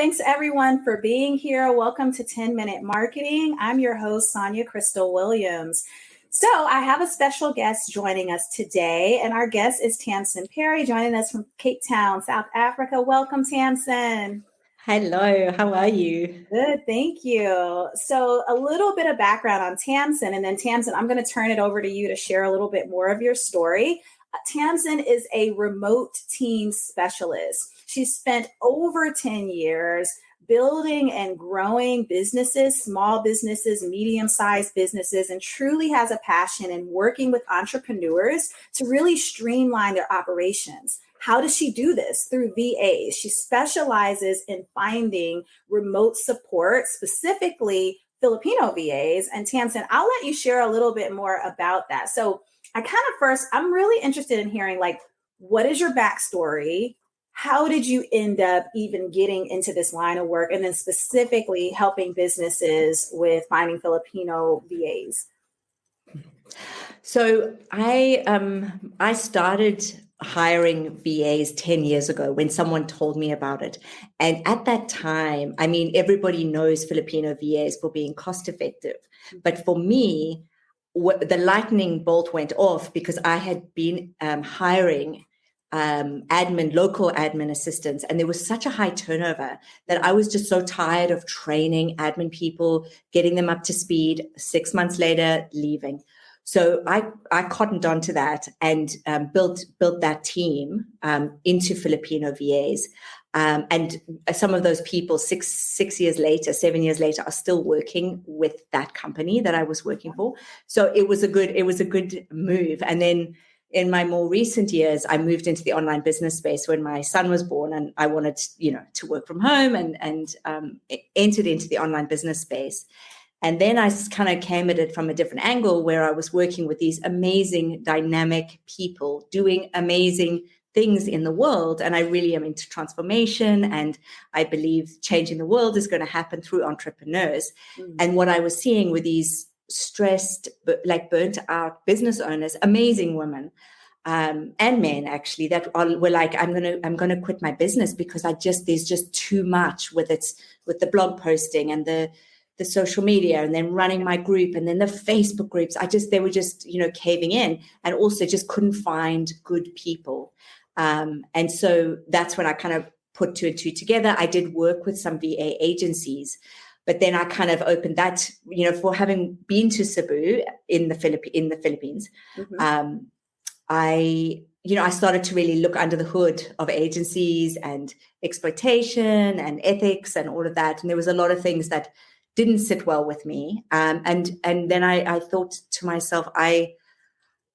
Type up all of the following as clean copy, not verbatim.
thanks everyone for being here. Welcome to 10-Minute Marketing. I'm your host, Sonia Crystal Williams. So I have a special guest joining us today, and our guest is Tamsin Parry, joining us from Cape Town, South Africa. Welcome, Tamsin. Hello, how are you? Good, thank you. So a little bit of background on Tamsin, and then Tamsin, I'm going to turn it over to you to share a little bit more of your story. Tamsin is a remote team specialist. She spent over 10 years building and growing businesses, small businesses, medium-sized businesses, and truly has a passion in working with entrepreneurs to really streamline their operations. How does she do this? Through VAs. She specializes in finding remote support, specifically Filipino VAs. And Tamsin, I'll let you share a little bit more about that. So I'm really interested in hearing, what is your backstory? How did you end up even getting into this line of work? And then specifically helping businesses with finding Filipino VAs? So I started hiring VAs 10 years ago when someone told me about it. And at that time, everybody knows Filipino VAs for being cost effective. But for me, the lightning bolt went off because I had been hiring local admin assistants, and there was such a high turnover that I was just so tired of training admin people, getting them up to speed, 6 months later, leaving. So I cottoned onto that and built that team into Filipino VAs. And some of those people 7 years later, are still working with that company that I was working for. So it was a good move. And then in my more recent years, I moved into the online business space when my son was born, and I wanted, to work from home and entered into the online business space. And then I kind of came at it from a different angle, where I was working with these amazing, dynamic people doing amazing things in the world. And I really am into transformation, and I believe changing the world is going to happen through entrepreneurs. And what I was seeing with these stressed, burnt out business owners, amazing women and men actually, were like, I'm gonna quit my business because there's just too much with the blog posting and the social media, and then running my group, and then the Facebook groups. They were just caving in, and also just couldn't find good people. And so that's when I kind of put two and two together. I did work with some VA agencies, but then I kind of opened that, for having been to Cebu in the Philippines. I started to really look under the hood of agencies and exploitation and ethics and all of that. And there was a lot of things that didn't sit well with me. And then I thought to myself,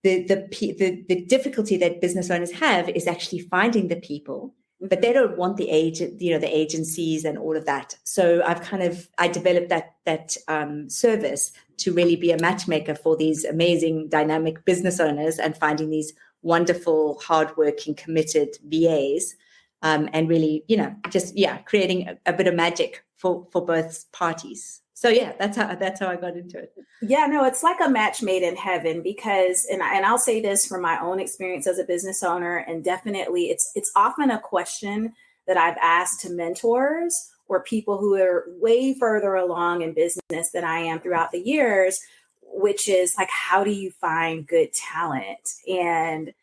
the difficulty that business owners have is actually finding the people, but they don't want the agencies and all of that. So I developed that service to really be a matchmaker for these amazing, dynamic business owners, and finding these wonderful, hardworking, committed VAs, and really, creating a bit of magic for both parties. So that's how I got into it. Yeah, no, it's like a match made in heaven, because, and I'll say this from my own experience as a business owner, and definitely it's often a question that I've asked to mentors or people who are way further along in business than I am throughout the years, which is like, how do you find good talent? And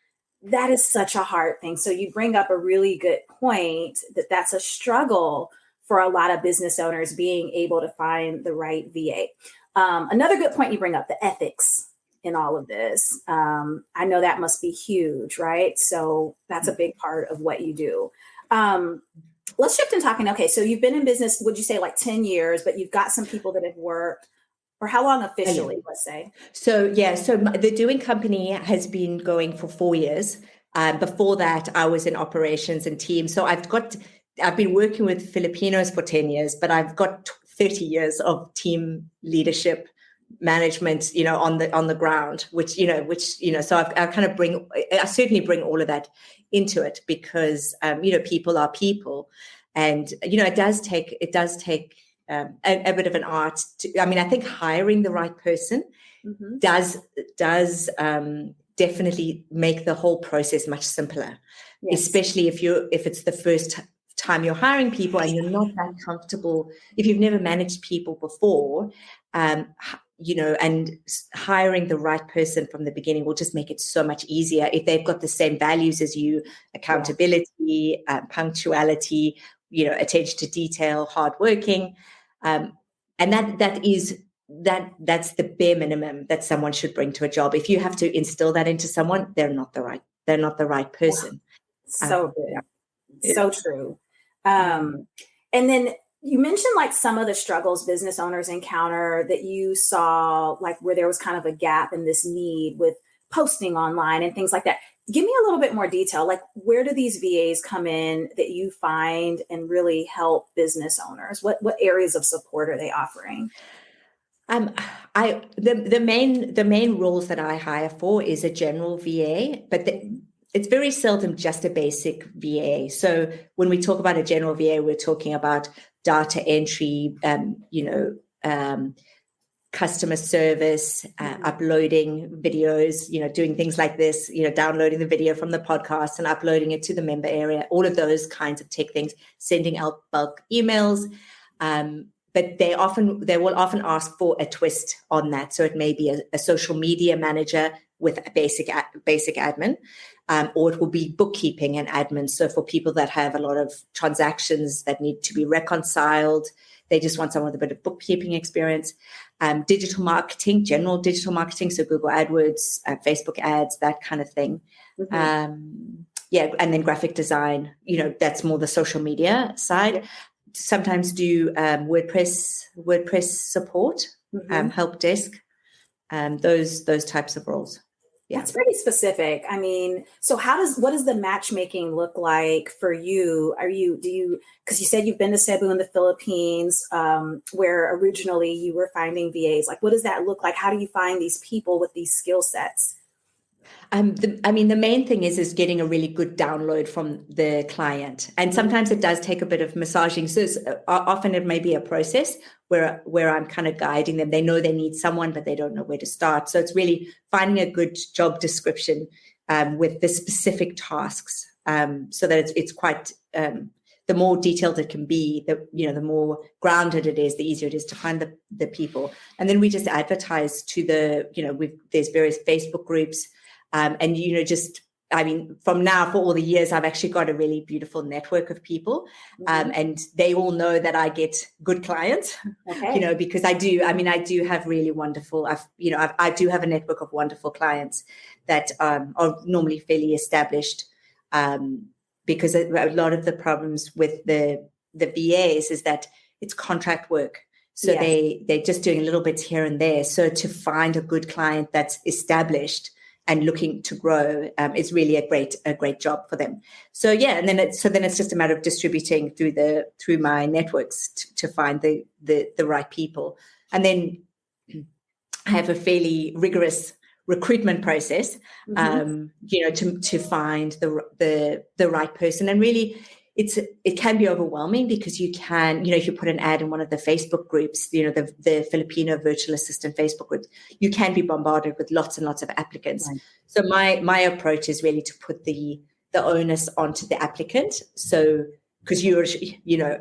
that is such a hard thing. So you bring up a really good point that's a struggle for a lot of business owners, being able to find the right VA. Another good point you bring up, the ethics in all of this. I know that must be huge, right? So that's a big part of what you do. Let's shift in talking. Okay, so you've been in business, would you say 10 years, but you've got some people that have worked, or how long officially, let's say? So the Doing Company has been going for 4 years. Before that, I was in operations and team. So I've been working with Filipinos for 10 years, but I've got 30 years of team leadership management, on the ground, which so I certainly bring all of that into it, because, people are people, and, it does take a bit of an art I think hiring the right person does definitely make the whole process much simpler, yes. Especially if it's the time you're hiring people and you're not that comfortable, if you've never managed people before, and hiring the right person from the beginning will just make it so much easier if they've got the same values as you: accountability, punctuality, attention to detail, hardworking, and that's the bare minimum that someone should bring to a job. If you have to instill that into someone, they're not the right person. So good. So true. And then you mentioned like some of the struggles business owners encounter that you saw, like where there was kind of a gap in this need with posting online and things like that. Give me a little bit more detail. Like, where do these VAs come in that you find and really help business owners? What areas of support are they offering? The main roles that I hire for is a general VA, but it's very seldom just a basic VA. So when we talk about a general VA, we're talking about data entry, customer service, uploading videos, doing things like this, downloading the video from the podcast and uploading it to the member area, all of those kinds of tech things, sending out bulk emails. But they will often ask for a twist on that. So it may be a social media manager with a basic admin, or it will be bookkeeping and admin. So for people that have a lot of transactions that need to be reconciled, they just want someone with a bit of bookkeeping experience. Digital marketing, general digital marketing, so Google AdWords, Facebook ads, that kind of thing. And then graphic design, that's more the social media side. Yeah. Sometimes do WordPress support, help desk, those types of roles. Yeah. That's pretty specific. I mean, so what does the matchmaking look like for you? Because you said you've been to Cebu in the Philippines, where originally you were finding VAs. Like, what does that look like? How do you find these people with these skill sets? The main thing is getting a really good download from the client. And sometimes it does take a bit of massaging. So often it may be a process where I'm kind of guiding them. They know they need someone, but they don't know where to start. So it's really finding a good job description with the specific tasks, so that it's quite, the more detailed it can be, the more grounded it is, the easier it is to find the people. And then we just advertise to there's various Facebook groups. From now, for all the years, I've actually got a really beautiful network of people, and they all know that I get good clients, because I do have really wonderful, I do have a network of wonderful clients that are normally fairly established, because a lot of the problems with the VAs is that it's contract work. So they're just doing little bits here and there. So to find a good client that's established and looking to grow is really a great job for them. So and then it's just a matter of distributing through my networks to find the right people. And then I have a fairly rigorous recruitment process, to find the right person. And really, it can be overwhelming because you can, if you put an ad in one of the Facebook groups, the Filipino Virtual Assistant Facebook groups, you can be bombarded with lots and lots of applicants. Right. So my approach is really to put the onus onto the applicant. So, because you're,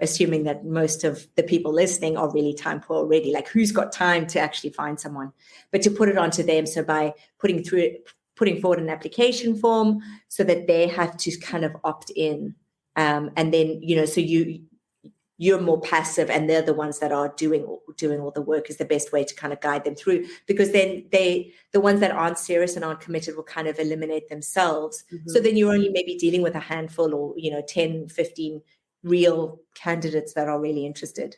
assuming that most of the people listening are really time poor already, like who's got time to actually find someone, but to put it onto them. So by putting forward an application form so that they have to kind of opt in. And then, so you're more passive and they're the ones that are doing all the work is the best way to kind of guide them through, because then the ones that aren't serious and aren't committed will kind of eliminate themselves. So then you're only maybe dealing with a handful or, 10, 15 real candidates that are really interested.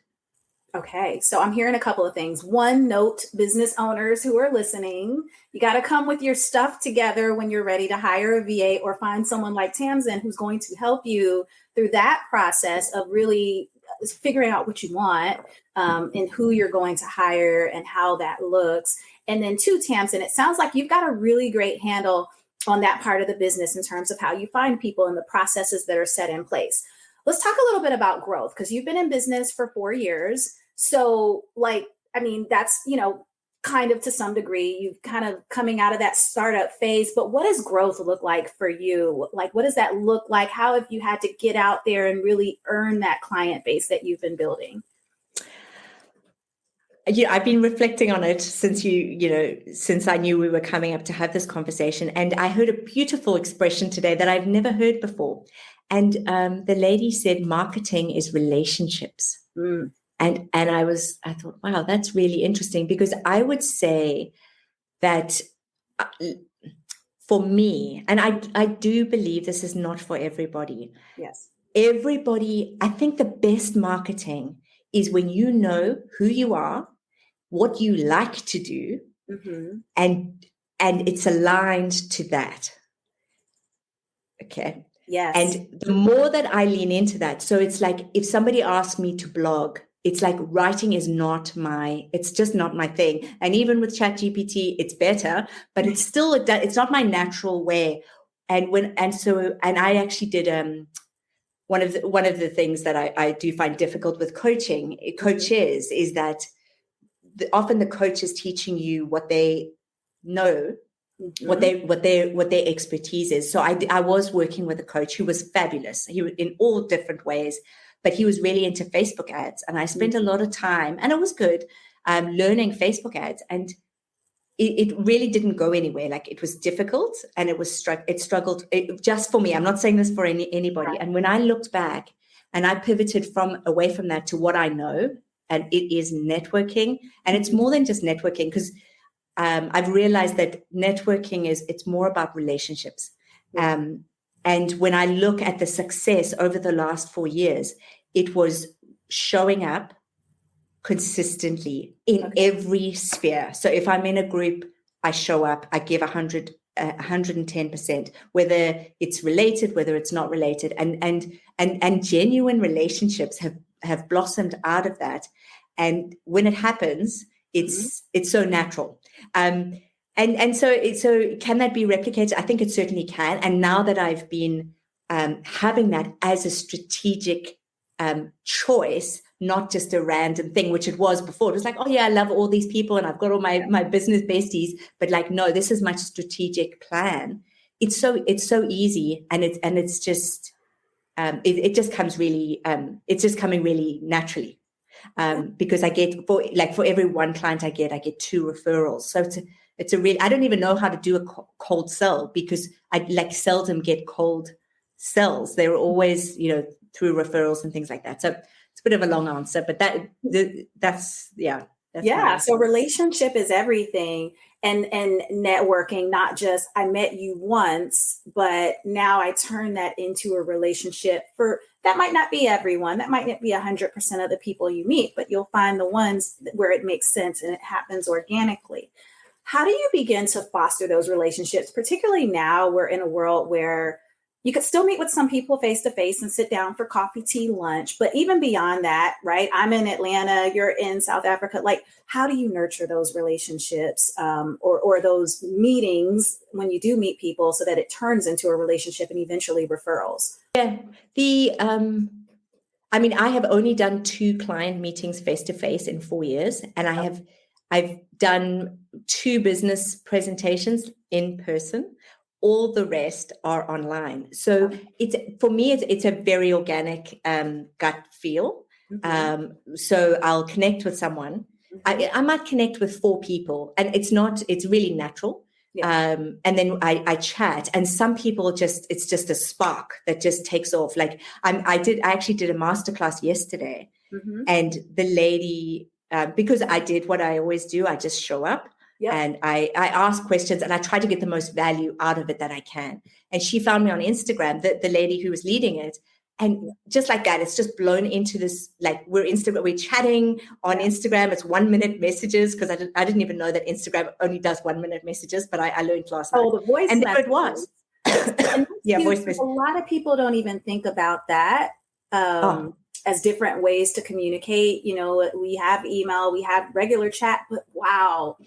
Okay, so I'm hearing a couple of things. One, note, business owners who are listening, you got to come with your stuff together when you're ready to hire a VA or find someone like Tamsin who's going to help you through that process of really figuring out what you want, and who you're going to hire and how that looks. And then two, Tamsin, it sounds like you've got a really great handle on that part of the business in terms of how you find people and the processes that are set in place. Let's talk a little bit about growth, because you've been in business for 4 years. So that's, kind of to some degree, you've kind of coming out of that startup phase, but what does growth look like for you? Like, what does that look like? How have you had to get out there and really earn that client base that you've been building? Yeah, I've been reflecting on it since since I knew we were coming up to have this conversation. And I heard a beautiful expression today that I've never heard before. And the lady said, marketing is relationships. Mm. And I thought, wow, that's really interesting, because I would say that for me, and I do believe this is not for everybody. Yes. Everybody, I think the best marketing is when you know who you are, what you like to do, Mm-hmm. and it's aligned to that. Okay. Yes. And the more that I lean into that, so it's like if somebody asks me to blog, it's like writing is it's just not my thing. And even with ChatGPT, it's better, but it's still, it's not my natural way. And I actually did, one of the things that I do find difficult with coaches is that often the coach is teaching you what they know, Mm-hmm. what their expertise is. So I was working with a coach who was fabulous. He was in all different ways, but he was really into Facebook ads. And I spent a lot of time, and it was good, learning Facebook ads. And it really didn't go anywhere. Like, it was difficult, and it struggled just for me. I'm not saying this for anybody. Right. And when I looked back and I pivoted away from that to what I know, and it is networking, and it's more than just networking, because I've realized that networking it's more about relationships. And when I look at the success over the last 4 years, it was showing up consistently in every sphere. So if I'm in a group, I show up, I give 110%, whether it's related, whether it's not related, and genuine relationships have blossomed out of that. And when it happens, it's so natural. And so can that be replicated? I think it certainly can. And now that I've been having that as a strategic choice, not just a random thing, which it was before. It was like, oh yeah, I love all these people and I've got all my business besties, but like, no, this is my strategic plan. It's so easy, and it's just it just comes really it's just coming really naturally. Because I get for every one client I get 2 referrals. So it's a real, I don't even know how to do a cold sell, because I seldom get cold sells. They're always, through referrals and things like that. So it's a bit of a long answer, but that's so relationship is everything. And networking, not just I met you once, but now I turn that into a relationship. For that might not be everyone, that might not be 100% of the people you meet, but you'll find the ones where it makes sense and it happens organically. How do you begin to foster those relationships? Particularly now we're in a world where you could still meet with some people face to face and sit down for coffee, tea, lunch. But even beyond that, right? I'm in Atlanta, you're in South Africa. Like, how do you nurture those relationships or those meetings when you do meet people so that it turns into a relationship and eventually referrals? Yeah. I have only done 2 client meetings face to face in 4 years. And I've done 2 business presentations in person. All the rest are online. So for me, it's a very organic gut feel. So I'll connect with someone. I might connect with 4 people, and it's really natural. Yeah. And then I chat, and some people it's just a spark that just takes off. Like I actually did a masterclass yesterday, and the lady, because I did what I always do, I just show up. Yep. And I ask questions, and I try to get the most value out of it that I can. And she found me on Instagram, the lady who was leading it. And just like that, it's just blown into this, like we're chatting on Instagram. It's 1-minute messages, because I didn't even know that Instagram only does 1-minute messages, but I learned last night. Oh, the voice and messages. There it was. Voice messages. A lot of people don't even think about that. As different ways to communicate. We have email, we have regular chat, but wow,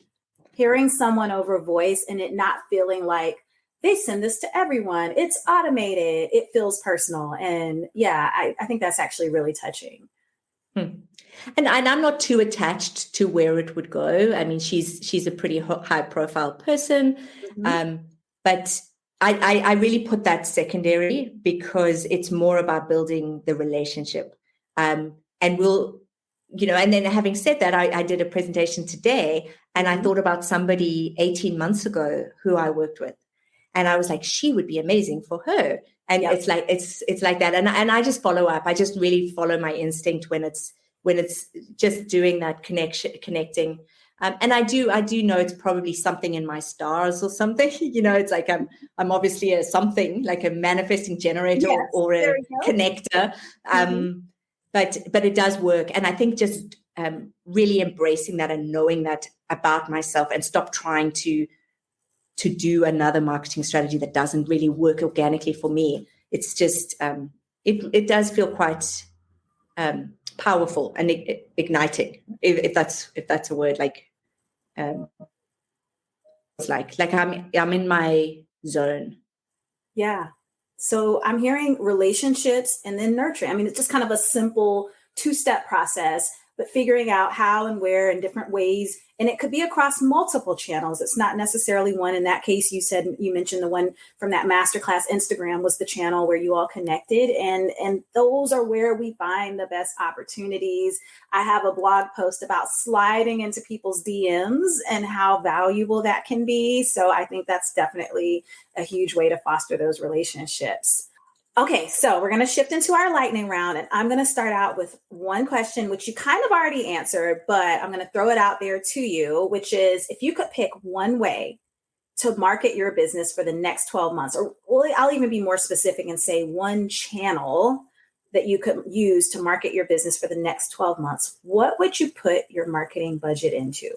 hearing someone over voice and it not feeling like they send this to everyone, it's automated, it feels personal. And I think that's actually really touching. And I'm not too attached to where it would go. I mean, she's a pretty high profile person, but I really put that secondary because it's more about building the relationship. And we'll, and then having said that, I did a presentation today and I thought about somebody 18 months ago who I worked with. And I was like, she would be amazing for her. And it's like that. And I just follow up. I just really follow my instinct when it's just doing that connecting. And I do know it's probably something in my stars or something. It's like I'm obviously a something like a manifesting generator or a connector. But it does work. And I think just really embracing that and knowing that about myself and stop trying to do another marketing strategy that doesn't really work organically for me. It's just it does feel quite powerful and igniting, if that's a word. Like it's like I'm in my zone. Yeah. So I'm hearing relationships and then nurturing. I mean, it's just kind of a simple 2-step process, but figuring out how and where in different ways. And it could be across multiple channels. It's not necessarily one. In that case, you mentioned the one from that masterclass. Instagram was the channel where you all connected. And those are where we find the best opportunities. I have a blog post about sliding into people's DMs and how valuable that can be. So I think that's definitely a huge way to foster those relationships. Okay, so we're going to shift into our lightning round, and I'm going to start out with one question, which you kind of already answered, but I'm going to throw it out there to you, which is if you could pick one way to market your business for the next 12 months, or I'll even be more specific and say one channel that you could use to market your business for the next 12 months, what would you put your marketing budget into?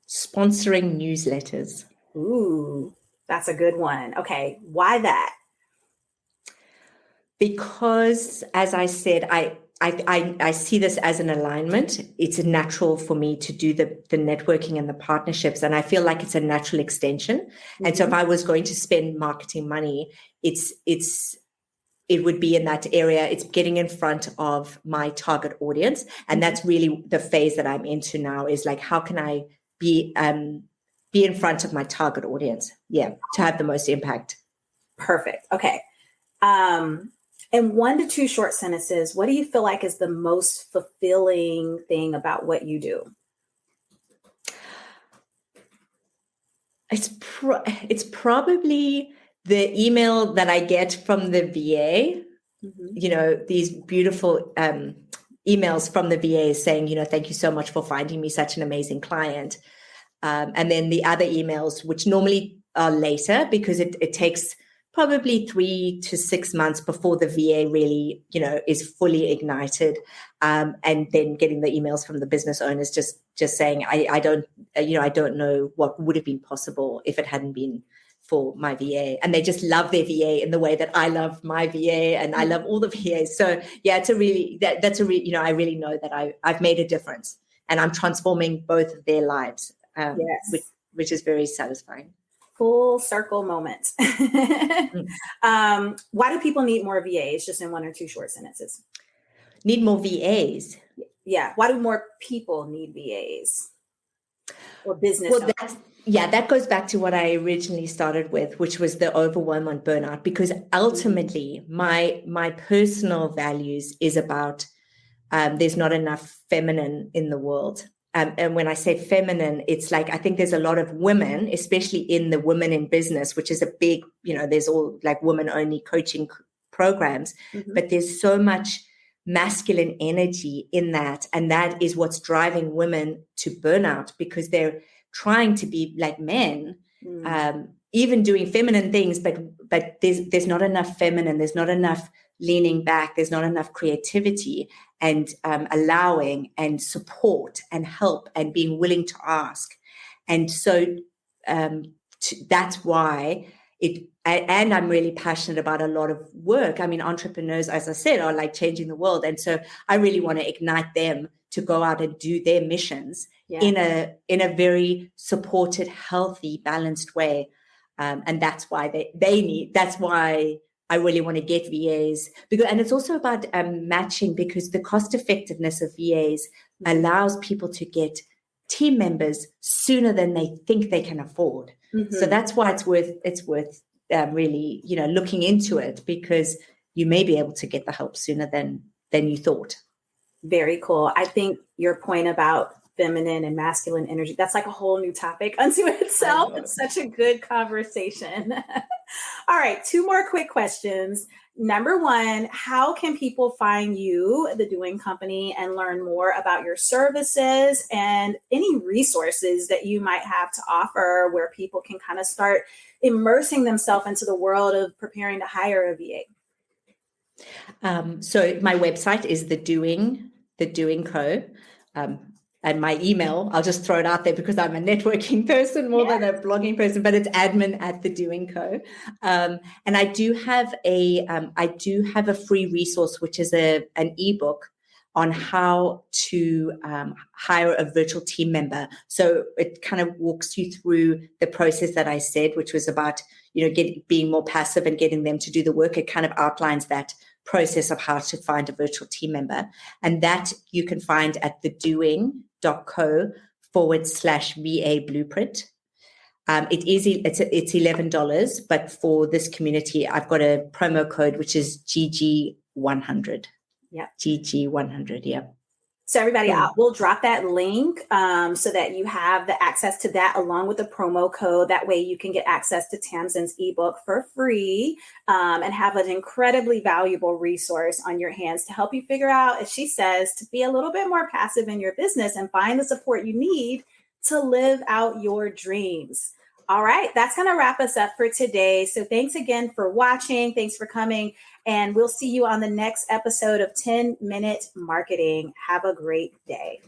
Sponsoring newsletters. Ooh. That's a good one. Okay. Why that? Because, as I said, I see this as an alignment. It's natural for me to do the networking and the partnerships. And I feel like it's a natural extension. And so if I was going to spend marketing money, it would be in that area. It's getting in front of my target audience. And that's really the phase that I'm into now, is like, how can I be in front of my target audience, to have the most impact. Perfect. Okay. And 1 to 2 short sentences, what do you feel like is the most fulfilling thing about what you do? It's probably the email that I get from the VA, these beautiful emails from the VA saying, thank you so much for finding me such an amazing client. And then the other emails, which normally are later because it takes probably 3 to 6 months before the VA really, is fully ignited. And then getting the emails from the business owners just saying, I don't know what would have been possible if it hadn't been for my VA. And they just love their VA in the way that I love my VA and I love all the VAs. So yeah, I really know that I've made a difference and I'm transforming both of their lives. Which is very satisfying. Full circle moment. Why do people need more VAs? Just in 1 or 2 short sentences. Need more VAs? Yeah. Why do more people need VAs or business? Well, that goes back to what I originally started with, which was the overwhelm and burnout. Because ultimately, my personal values is about there's not enough feminine in the world. And when I say feminine, it's like, I think there's a lot of women, especially in the women in business, which is a big, there's all like women only coaching programs, but there's so much masculine energy in that. And that is what's driving women to burnout because they're trying to be like men, even doing feminine things, but there's not enough feminine, there's not enough leaning back, there's not enough creativity and allowing and support and help and being willing to ask. And so that's why and I'm really passionate about a lot of work. I mean, entrepreneurs, as I said, are like changing the world. And so I really want to ignite them to go out and do their missions in a very supported, healthy, balanced way. And that's why that's why I really want to get VAs because, and it's also about matching, because the cost effectiveness of VAs allows people to get team members sooner than they think they can afford. So that's why it's worth really, looking into it, because you may be able to get the help sooner than you thought. Very cool. I think your point about feminine and masculine energy, that's like a whole new topic unto itself. It's such a good conversation. All right, 2 more quick questions. Number 1, how can people find you, the Doing Company, and learn more about your services and any resources that you might have to offer where people can kind of start immersing themselves into the world of preparing to hire a VA? So my website is the Doing Co. And my email, I'll just throw it out there because I'm a networking person more than a blogging person, but it's admin@thedoingco. And I do have a free resource, which is an ebook on how to hire a virtual team member. So it kind of walks you through the process that I said, which was about, being more passive and getting them to do the work. It kind of outlines that process of how to find a virtual team member. And that you can find at thedoing.co/VA blueprint. It's $11, but for this community, I've got a promo code, which is GG100. Yeah. GG100. Yeah. So everybody, we'll drop that link so that you have the access to that along with the promo code. That way you can get access to Tamsin's ebook for free and have an incredibly valuable resource on your hands to help you figure out, as she says, to be a little bit more passive in your business and find the support you need to live out your dreams. All right, that's going to wrap us up for today. So thanks again for watching. Thanks for coming. And we'll see you on the next episode of 10-Minute Marketing. Have a great day.